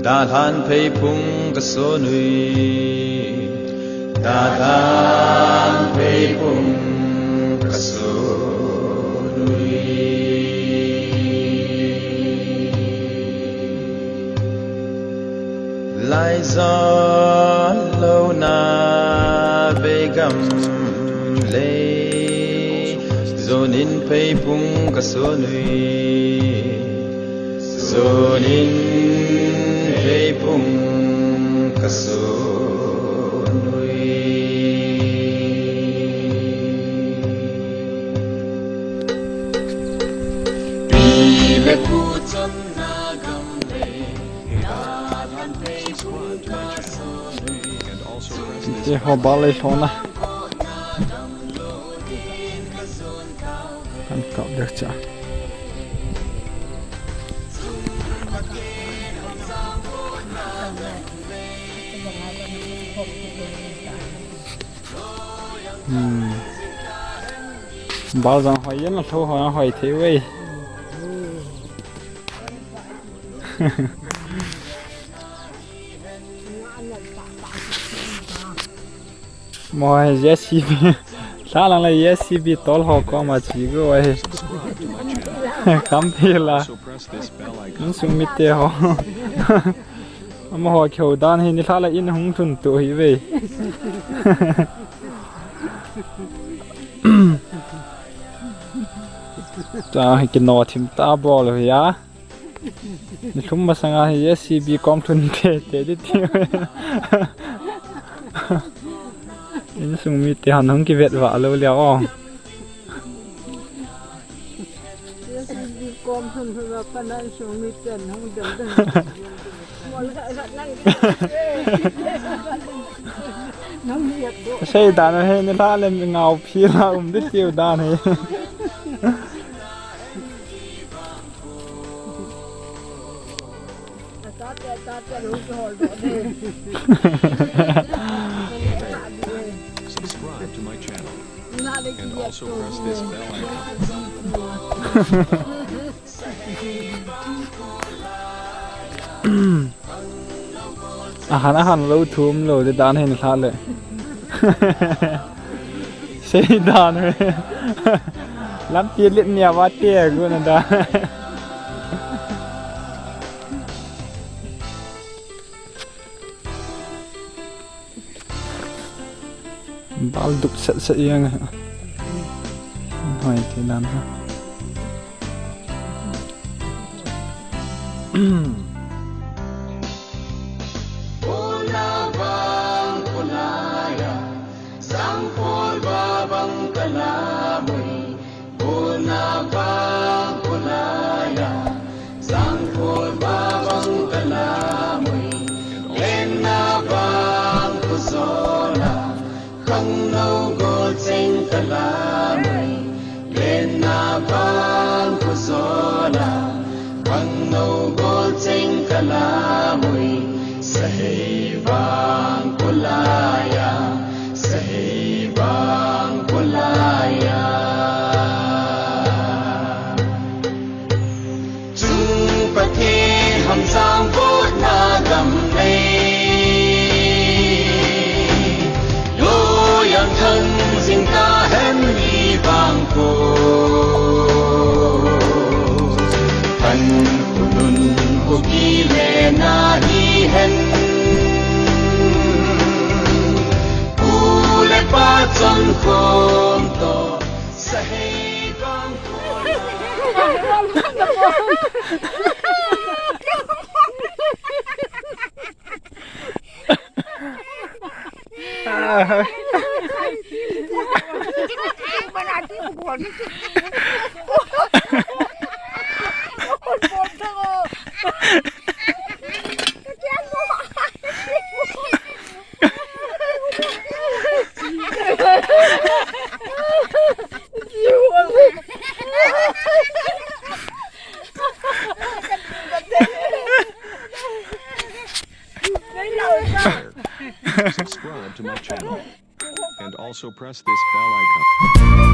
đa than phê phung cả số nuôi đa than phê phung cả số nuôi lại gió lâu na về gầm lê rồi nín phê phung cả số nuôi rồi nín phê phung cả số nuôi vì lệ phụ chân na gầm lê đa than phê phung cả số nuôi chỉ họ bảo lấy số này ăn cậu được chưa bao giờ hỏi rất là thô hỏi thế vậy mọi JCB sao là JCB tol họ có mà chỉ có vậy cắm thì là nó sung mít tê họ mà họ kiểu đàn thì như sao là in hung thuần tuổi vậy cho cái nọ thím ta bỏ rồi ya không mà sang ai JCB com thuần tê đi tiêu in sung mít tê hắn không cái vẹt vạ lâu léo com thuần là phần ăn sung mít tê không được xây đàn này nên là lên ngào phi là đứt tiêu đàn này Subscribe to my channel and also press this bell icon.อาหารเราทุ่มเราจะดานเห็นขาดเลยใช่ดานเลยล้ำตีเล่นเนี่ยว่าเตี้ยกูนั่นดาบาลดุกเสยยังหอยที่นั่นฮะSubscribe to my channel and also press this bell icon.